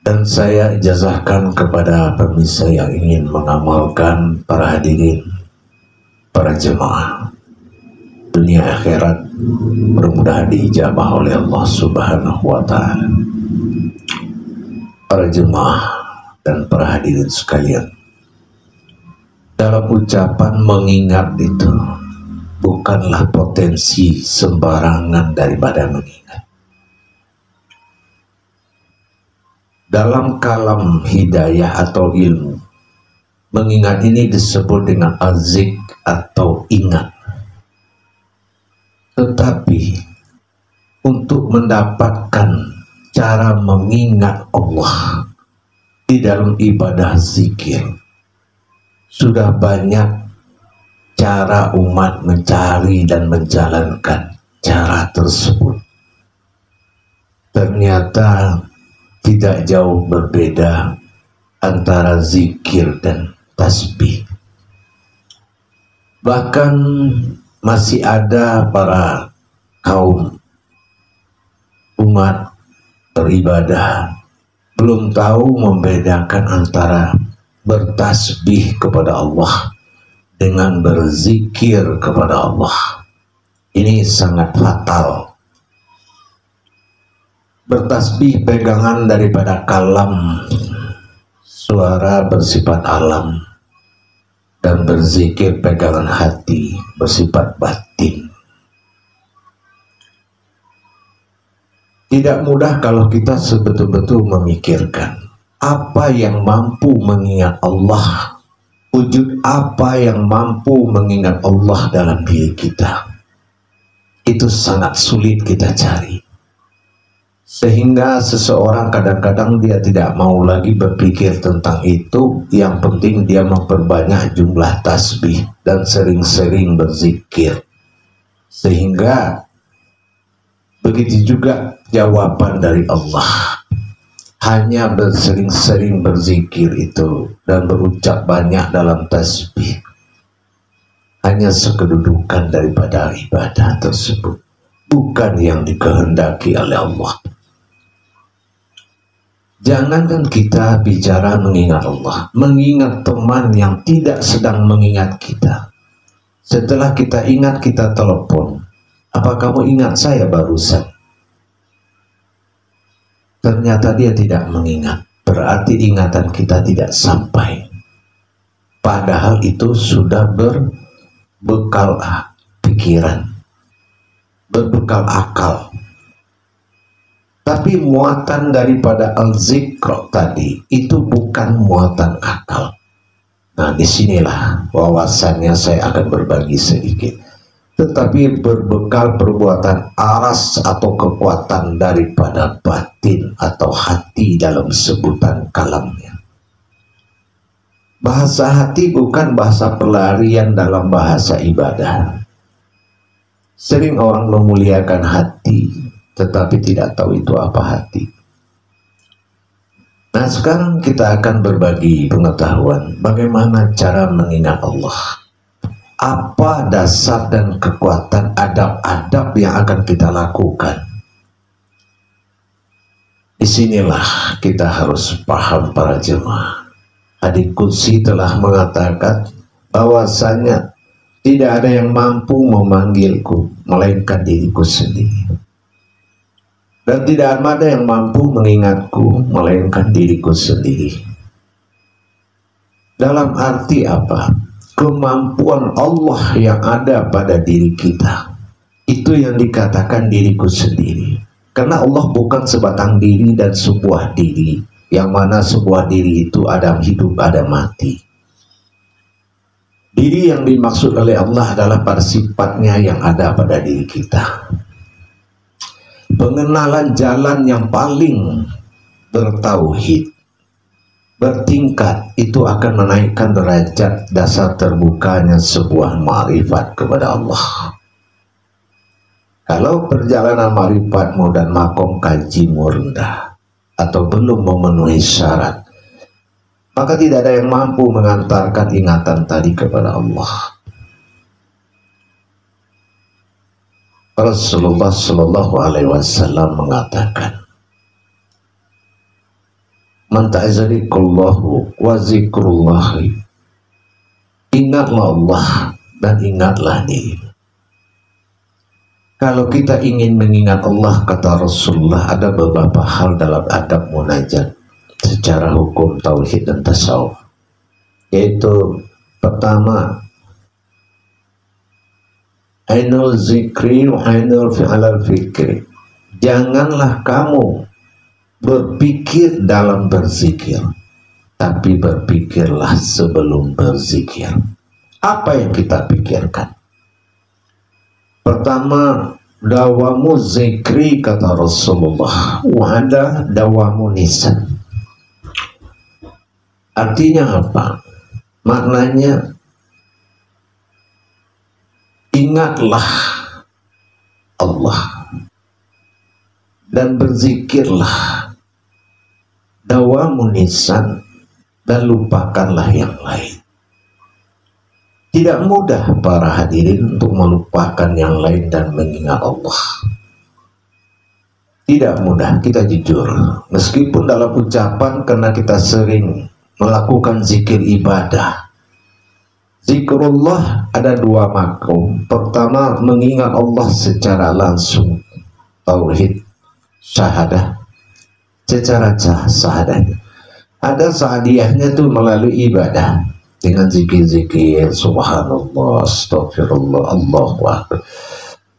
Dan saya ijazahkan kepada pemirsa yang ingin mengamalkan, para hadirin, para jemaah dunia akhirat, mudah-mudahan diijabah oleh Allah Subhanahu wa Ta'ala. Para jemaah dan para hadirin sekalian, dalam ucapan mengingat itu bukanlah potensi sembarangan daripada mengingat. Dalam kalam hidayah atau ilmu, mengingat ini disebut dengan azik atau ingat. Tetapi untuk mendapatkan cara mengingat Allah di dalam ibadah zikir, sudah banyak cara umat mencari dan menjalankan cara tersebut. Ternyata tidak jauh berbeda antara zikir dan tasbih. Bahkan masih ada para kaum umat beribadah belum tahu membedakan antara bertasbih kepada Allah dengan berzikir kepada Allah. Ini sangat fatal. Bertasbih pegangan daripada kalam, suara bersifat alam, dan berzikir pegangan hati bersifat batin. Tidak mudah kalau kita sebetul-betul memikirkan apa yang mampu mengingat Allah, wujud apa yang mampu mengingat Allah dalam diri kita. Itu sangat sulit kita cari. Sehingga seseorang kadang-kadang dia tidak mau lagi berpikir tentang itu. Yang penting dia memperbanyak jumlah tasbih dan sering-sering berzikir. Sehingga begitu juga jawaban dari Allah. Hanya bersering-sering berzikir itu dan berucap banyak dalam tasbih hanya sekedudukan daripada ibadah tersebut, bukan yang dikehendaki oleh Allah. Jangankan kita bicara mengingat Allah, mengingat teman yang tidak sedang mengingat kita. Setelah kita ingat, kita telepon, apa kamu ingat saya barusan? Ternyata dia tidak mengingat, berarti ingatan kita tidak sampai. Padahal itu sudah berbekal pikiran, berbekal akal. Tapi muatan daripada al-zikr tadi itu bukan muatan akal. Nah, disinilah wawasannya saya akan berbagi sedikit. Tetapi berbekal perbuatan aras atau kekuatan daripada batin atau hati dalam sebutan kalamnya. Bahasa hati bukan bahasa pelarian dalam bahasa ibadah. Sering orang memuliakan hati, tetapi tidak tahu itu apa hati. Nah, sekarang kita akan berbagi pengetahuan bagaimana cara mengingat Allah. Apa dasar dan kekuatan adab-adab yang akan kita lakukan. Disinilah kita harus paham para jemaah. Hadits qudsi telah mengatakan bahwasanya tidak ada yang mampu memanggilku melainkan diriku sendiri. Dan tidak ada yang mampu mengingatku melainkan diriku sendiri. Dalam arti apa? Kemampuan Allah yang ada pada diri kita, itu yang dikatakan diriku sendiri. Karena Allah bukan sebatang diri dan sebuah diri, yang mana sebuah diri itu ada hidup ada mati. Diri yang dimaksud oleh Allah adalah pada sifatnya yang ada pada diri kita. Pengenalan jalan yang paling bertauhid, bertingkat, itu akan menaikkan derajat dasar terbukanya sebuah ma'rifat kepada Allah. Kalau perjalanan ma'rifatmu dan makom kajimu rendah atau belum memenuhi syarat, maka tidak ada yang mampu mengantarkan ingatan tadi kepada Allah. Rasulullah Shallallahu Alaihi Wasallam mengatakan, Man ta'zarikullahu wa zikrullahi. Ingatlah Allah dan ingatlah diri. Kalau kita ingin mengingat Allah, kata Rasulullah, ada beberapa hal dalam adab munajat secara hukum tauhid dan tasawuf. Yaitu pertama, ainul zikri wa ainul fi'alal fikri. Janganlah kamu berpikir dalam berzikir, tapi berpikirlah sebelum berzikir. Apa yang kita pikirkan? Pertama, dawamu zikri, kata Rasulullah, wa ada dawamu nisan. Artinya apa? Maknanya, ingatlah Allah dan berzikirlah, dawamu nisan, dan lupakanlah yang lain. Tidak mudah para hadirin untuk melupakan yang lain dan mengingat Allah. Tidak mudah, kita jujur. Meskipun dalam ucapan, karena kita sering melakukan zikir ibadah. Zikrullah ada dua makom. Pertama, mengingat Allah secara langsung, tauhid, syahadah. Secara syahadah. Ada sa'adiyahnya itu melalui ibadah, dengan zikir-zikir, subhanallah, astagfirullah, Allahu akbar.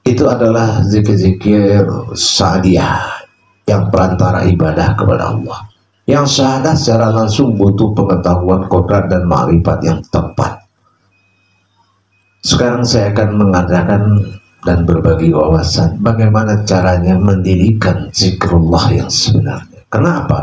Itu adalah zikir-zikir sa'adiyah yang perantara ibadah kepada Allah. Yang syahadah secara langsung butuh pengetahuan, kodrat, dan ma'rifat yang tepat. Sekarang saya akan mengadakan dan berbagi wawasan bagaimana caranya mendirikan zikrullah yang sebenarnya. Kenapa?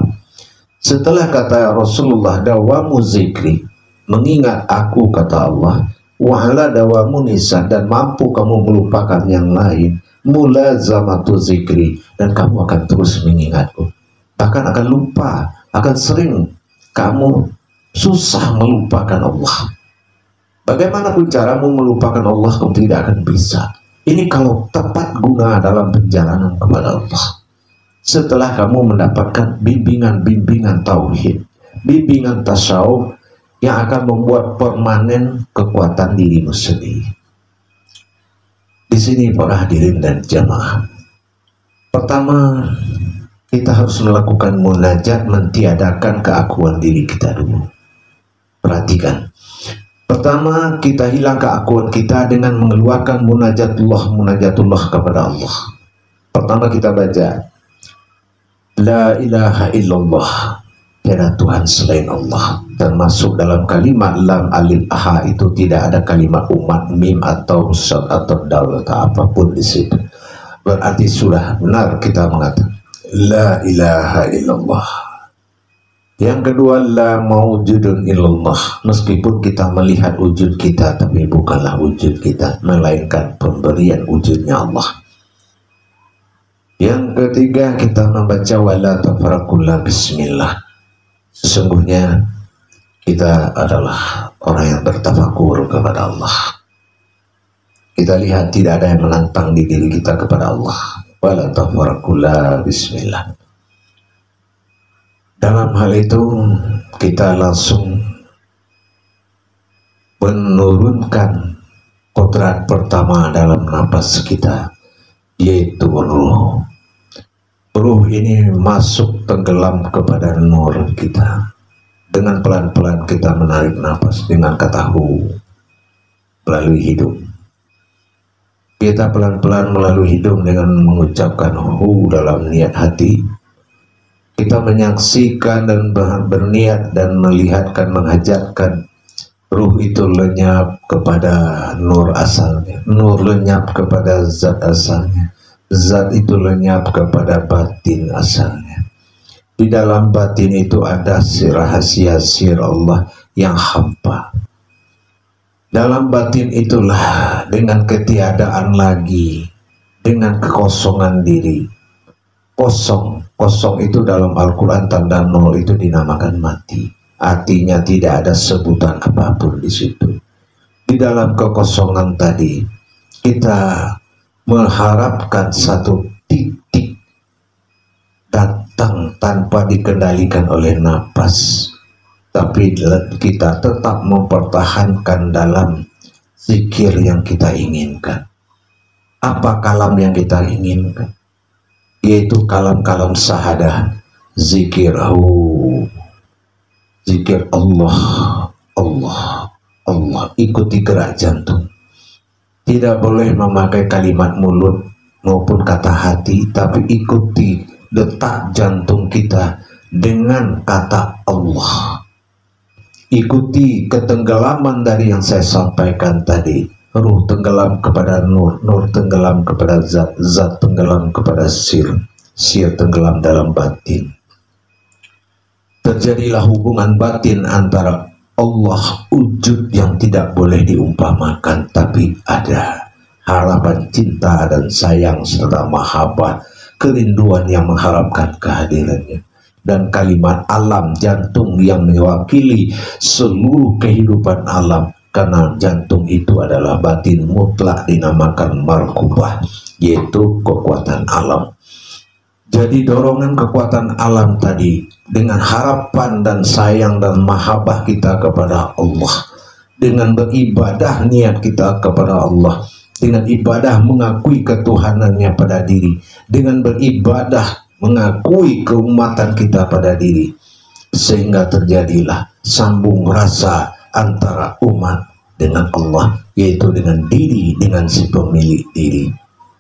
Setelah kata Rasulullah, dawamu zikri, mengingat aku, kata Allah, wa'ala dawamu nisan, dan mampu kamu melupakan yang lain, mulazamatu zikri, dan kamu akan terus mengingatku. Bahkan akan lupa, akan sering kamu susah melupakan Allah. Bagaimanapun caramu melupakan Allah, kamu tidak akan bisa. Ini kalau tepat guna dalam perjalanan kepada Allah. Setelah kamu mendapatkan bimbingan-bimbingan tauhid, bimbingan tasawuf yang akan membuat permanen kekuatan dirimu sendiri. Di sini para hadirin dan jamaah, pertama kita harus melakukan munajat, mentiadakan keakuan diri kita dulu. Perhatikan. Pertama, kita hilang keakuan kita dengan mengeluarkan munajatullah kepada Allah. Pertama kita baca, la ilaha illallah, tiada Tuhan selain Allah. Termasuk dalam kalimat lam alif aha itu tidak ada kalimat umat, mim atau sad atau dal atau apapun di situ. Berarti sudah benar kita mengatakan la ilaha illallah. Yang kedua, la maujudun illallah. Meskipun kita melihat wujud kita, tapi bukanlah wujud kita, melainkan pemberian wujudnya Allah. Yang ketiga, kita membaca wala tafarakullah bismillah. Sesungguhnya kita adalah orang yang bertafakur kepada Allah. Kita lihat tidak ada yang menantang di diri kita kepada Allah. Wala tafarakullah bismillah. Dalam hal itu kita langsung menurunkan kodrat pertama dalam napas kita, yaitu ruh. Ruh ini masuk tenggelam kepada nur kita. Dengan pelan-pelan kita menarik napas dengan kata hu melalui hidung. Kita pelan-pelan melalui hidung dengan mengucapkan hu dalam niat hati. Kita menyaksikan dan berniat dan melihatkan, menghajatkan ruh itu lenyap kepada nur asalnya, nur lenyap kepada zat asalnya, zat itu lenyap kepada batin asalnya. Di dalam batin itu ada rahasia sir Allah yang hampa. Dalam batin itulah, dengan ketiadaan lagi, dengan kekosongan diri, kosong itu dalam Al-Quran tanda nol itu dinamakan mati. Artinya tidak ada sebutan apapun di situ. Di dalam kekosongan tadi kita mengharapkan satu titik datang tanpa dikendalikan oleh napas, tapi kita tetap mempertahankan dalam zikir yang kita inginkan. Apa kalam yang kita inginkan? Yaitu kalam-kalam syahadah, zikir zikir Allah, Allah, Allah. Ikuti gerak jantung. Tidak boleh memakai kalimat mulut maupun kata hati, tapi ikuti detak jantung kita dengan kata Allah. Ikuti ketenggelaman dari yang saya sampaikan tadi. Ruh tenggelam kepada nur, nur tenggelam kepada zat, zat tenggelam kepada sir, sir tenggelam dalam batin. Terjadilah hubungan batin antara Allah, wujud yang tidak boleh diumpamakan, tapi ada harapan cinta dan sayang serta mahabbah, kerinduan yang mengharapkan kehadirannya. Dan kalimat alam, jantung yang mewakili seluruh kehidupan alam, karena jantung itu adalah batin mutlak, dinamakan markubah, yaitu kekuatan alam. Jadi dorongan kekuatan alam tadi dengan harapan dan sayang dan mahabbah kita kepada Allah, dengan beribadah niat kita kepada Allah, dengan ibadah mengakui ketuhanannya pada diri, dengan beribadah mengakui keumatan kita pada diri, sehingga terjadilah sambung rasa antara umat dengan Allah, yaitu dengan diri, dengan si pemilik diri.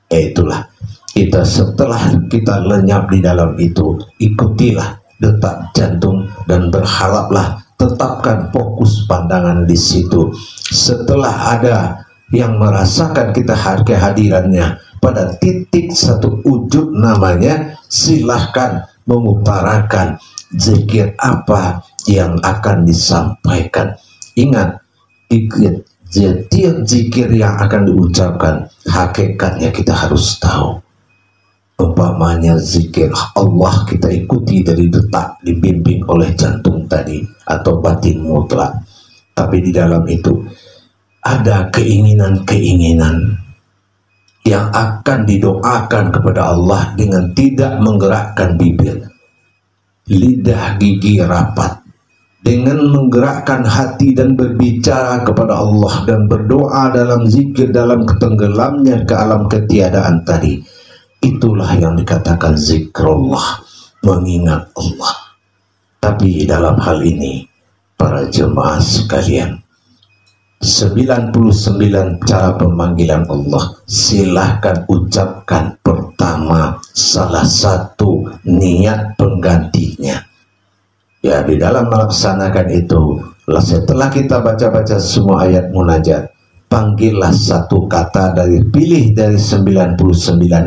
Itulah kita, setelah kita lenyap di dalam itu, ikutilah detak jantung dan berharaplah, tetapkan fokus pandangan di situ. Setelah ada yang merasakan kita kehadirannya pada titik satu wujud namanya, silahkan mengutarakan zikir apa yang akan disampaikan. Ingat, setiap zikir yang akan diucapkan, hakikatnya kita harus tahu. Umpamanya zikir Allah kita ikuti dari detak, dibimbing oleh jantung tadi atau batin mutlak, tapi di dalam itu ada keinginan-keinginan yang akan didoakan kepada Allah dengan tidak menggerakkan bibir, lidah, gigi rapat, dengan menggerakkan hati dan berbicara kepada Allah dan berdoa dalam zikir, dalam ketenggelamnya ke alam ketiadaan tadi. Itulah yang dikatakan zikrullah, mengingat Allah. Tapi dalam hal ini, para jemaah sekalian, 99 cara pemanggilan Allah, silahkan ucapkan pertama salah satu niat penggantinya. Ya, di dalam melaksanakan itu, setelah kita baca-baca semua ayat munajat, panggillah satu kata dari, pilih dari 99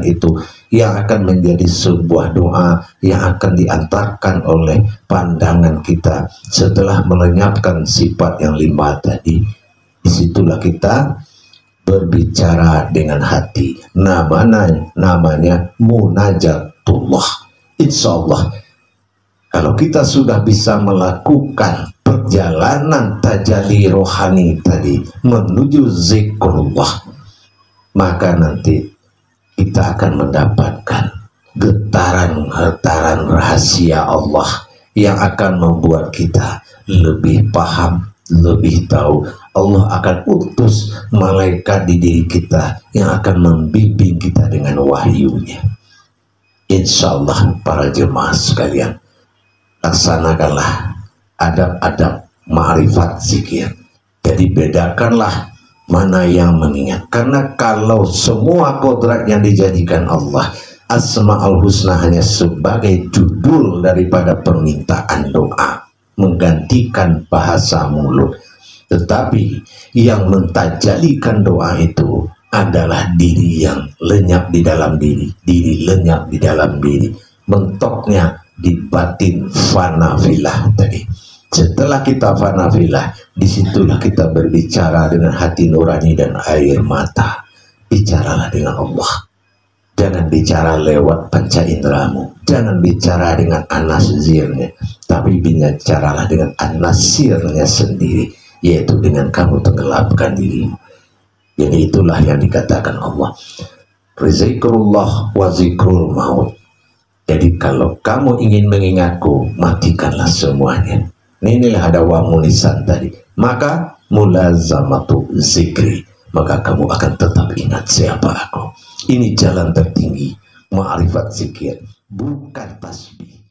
itu yang akan menjadi sebuah doa yang akan diantarkan oleh pandangan kita setelah melenyapkan sifat yang 5 tadi. Disitulah kita berbicara dengan hati. Namanya munajatullah. Insya Allah, kalau kita sudah bisa melakukan perjalanan tajalli rohani tadi menuju zikrullah, maka nanti kita akan mendapatkan getaran-getaran rahasia Allah yang akan membuat kita lebih paham, lebih tahu. Allah akan utus malaikat di diri kita yang akan membimbing kita dengan wahyunya. Insya Allah, para jemaah sekalian, laksanakanlah adab-adab ma'rifat zikir. Jadi bedakanlah mana yang mengingat. Karena kalau semua kodrat yang dijadikan Allah, Asma'ul Husna hanya sebagai judul daripada permintaan doa, menggantikan bahasa mulut. Tetapi yang mentajalikan doa itu adalah diri yang lenyap di dalam diri, diri lenyap di dalam diri, mentoknya di batin fanafilah tadi. Setelah kita fanafilah, disitulah kita berbicara dengan hati nurani dan air mata. Bicaralah dengan Allah. Jangan bicara lewat panca indramu, jangan bicara dengan anasirnya, tapi bicaralah dengan anasirnya sendiri, yaitu dengan kamu tenggelamkan dirimu. Jadi itulah yang dikatakan Allah, zikrullah wa zikrul maut. Jadi kalau kamu ingin mengingatku, matikanlah semuanya. Inilah ada wamunisan tadi. Maka mulazamatu zikri, maka kamu akan tetap ingat siapa aku. Ini jalan tertinggi, ma'rifat zikir, bukan tasbih.